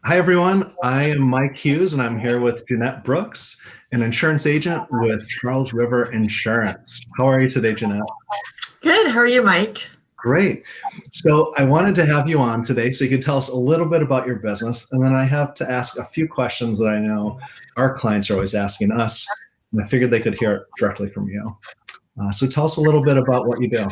Hi, everyone. I am Mike Hughes, and I'm here with Jeannette Brooks, an insurance agent with Charles River Insurance. How are you today, Jeannette? Good. How are you, Mike? Great. So, I wanted to have you on today so you could tell us a little bit about your business, and then I have to ask a few questions that I know our clients are always asking us, and I figured they could hear it directly from you. So, tell us a little bit about what you do.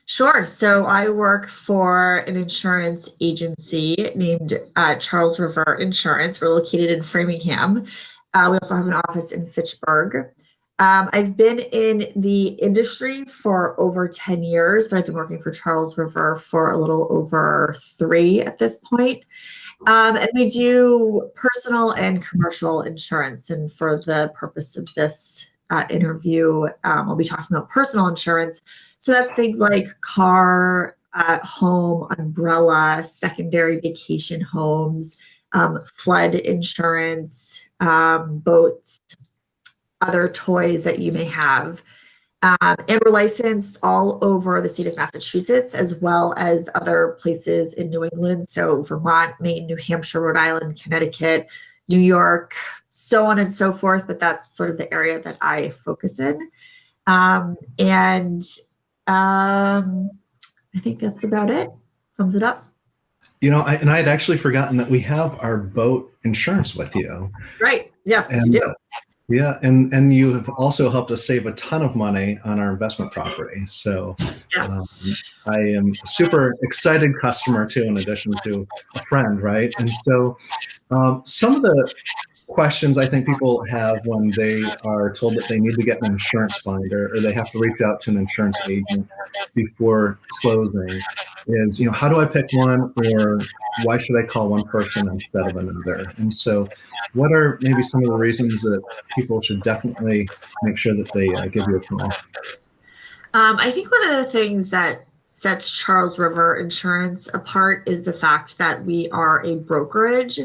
Sure. So I work for an insurance agency named Charles River Insurance. We're located in Framingham. We also have an office in Fitchburg. I've been in the industry for over 10 years, but I've been working for Charles River for a little over three at this point. And we do personal and commercial insurance. And for the purpose of this interview, I'll be talking about personal insurance. So that's things like car, home, umbrella, secondary vacation homes, flood insurance, boats, other toys that you may have. And we're licensed all over the state of Massachusetts, as well as other places in New England. So Vermont, Maine, New Hampshire, Rhode Island, Connecticut, New York, so on and so forth. But that's sort of the area that I focus in. And I think that's about it. Sums it up. I had actually forgotten that we have our boat insurance with you. Right. Yes, you And do. Yeah, and you have also helped us save a ton of money on our investment property. So um, Yes. I am a super excited customer too, in addition to a friend, right? And so some of the questions I think people have when they are told that they need to get an insurance binder or they have to reach out to an insurance agent before closing is, how do I pick one, or why should I call one person instead of another? And so, what are maybe some of the reasons that people should definitely make sure that they give you a call? I think one of the things that sets Charles River Insurance apart is the fact that we are a brokerage,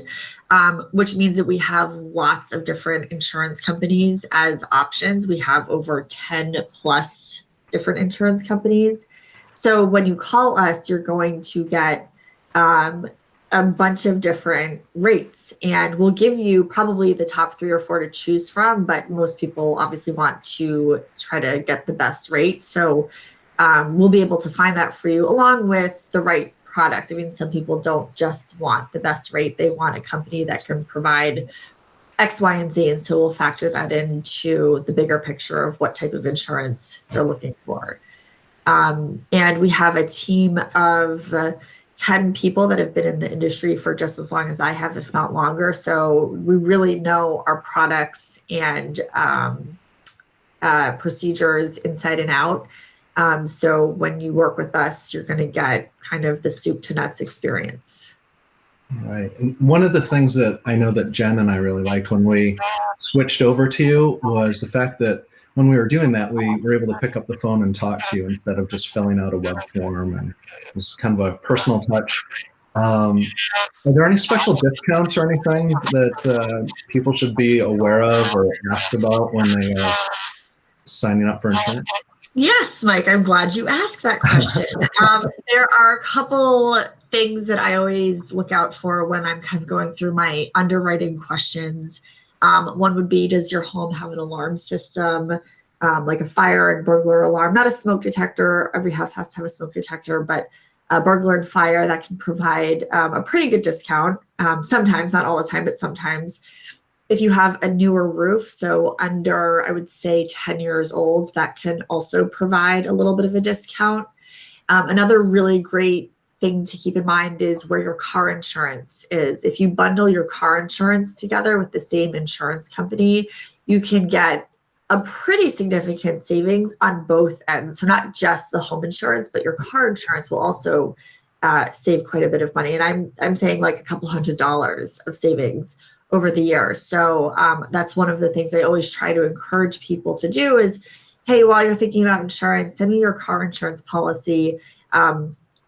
which means that we have lots of different insurance companies as options. We have over 10 plus different insurance companies. So when you call us, you're going to get um, a bunch of different rates, and we'll give you probably the top three or four to choose from, but most people obviously want to try to get the best rate. So we'll be able to find that for you along with the right product. I mean, some people don't just want the best rate, they want a company that can provide X, Y, and Z. And so we'll factor that into the bigger picture of what type of insurance they're looking for. And we have a team of 10 people that have been in the industry for just as long as I have, if not longer. So we really know our products and procedures inside and out. So when you work with us, you're going to get kind of the soup to nuts experience. Right. And one of the things that I know that Jen and I really liked when we switched over to you was the fact that when we were doing that, we were able to pick up the phone and talk to you instead of just filling out a web form. And it was kind of a personal touch. Are there any special discounts or anything that people should be aware of or ask about when they are signing up for insurance? Yes, Mike, I'm glad you asked that question. There are a couple things that I always look out for when I'm kind of going through my underwriting questions. One would be, does your home have an alarm system, like a fire and burglar alarm? Not a smoke detector. Every house has to have a smoke detector, but a burglar and fire that can provide a pretty good discount. Sometimes, not all the time, but sometimes. If you have a newer roof, so under, I would say 10 years old, that can also provide a little bit of a discount. Another really great thing to keep in mind is where your car insurance is. If you bundle your car insurance together with the same insurance company, you can get a pretty significant savings on both ends. So not just the home insurance, but your car insurance will also save quite a bit of money. And I'm saying like a couple $100s of savings over the years. So that's one of the things I always try to encourage people to do is, hey, while you're thinking about insurance, send me your car insurance policy.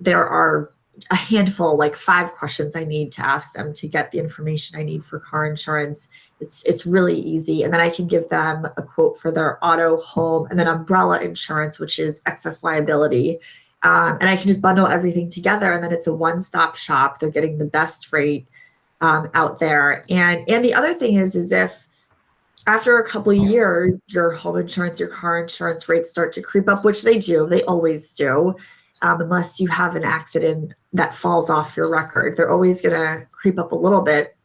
There are a handful, like 5 questions I need to ask them to get the information I need for car insurance. It's really easy. And then I can give them a quote for their auto, home, and then umbrella insurance, which is excess liability. And I can just bundle everything together, and then it's a one-stop shop. They're getting the best rate out there. And the other thing is if after a couple of years, your home insurance, your car insurance rates start to creep up, which they do, they always do, unless you have an accident that falls off your record. They're always going to creep up a little bit.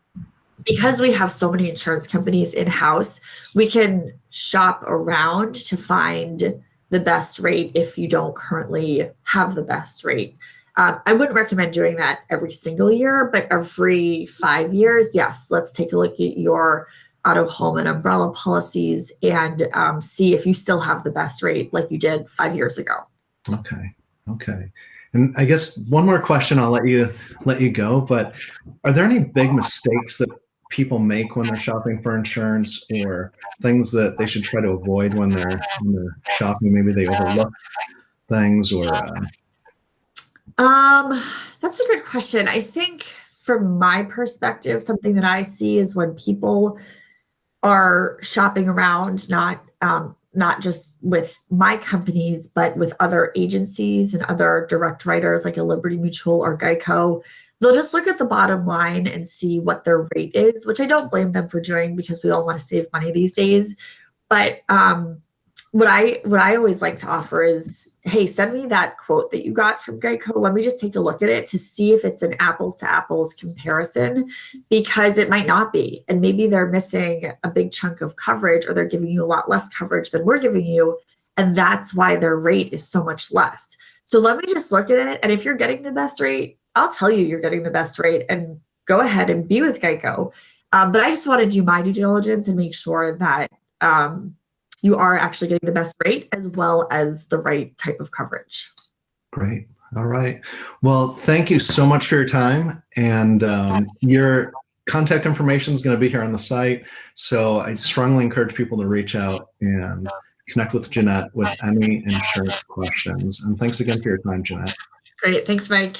Because we have so many insurance companies in-house, we can shop around to find the best rate if you don't currently have the best rate. I wouldn't recommend doing that every single year, but every 5 years, yes, let's take a look at your auto, home, and umbrella policies and see if you still have the best rate like you did 5 years ago. Okay. And I guess one more question, I'll let you go, but are there any big mistakes that people make when they're shopping for insurance, or things that they should try to avoid when they're shopping? Maybe they overlook things, or that's a good question. I think from my perspective, something that I see is when people are shopping around, not just with my companies, but with other agencies and other direct writers like a Liberty Mutual or Geico, they'll just look at the bottom line and see what their rate is, which I don't blame them for doing because we all want to save money these days. But what I always like to offer is, hey, send me that quote that you got from Geico. Let me just take a look at it to see if it's an apples to apples comparison, because it might not be. And maybe they're missing a big chunk of coverage, or they're giving you a lot less coverage than we're giving you. And that's why their rate is so much less. So let me just look at it. And if you're getting the best rate, I'll tell you you're getting the best rate, and go ahead and be with Geico. But I just want to do my due diligence and make sure that you are actually getting the best rate as well as the right type of coverage. Great. All right. Well, thank you so much for your time. And your contact information is going to be here on the site. So I strongly encourage people to reach out and connect with Jeannette with any insurance questions. And thanks again for your time, Jeannette. Great. Thanks, Mike.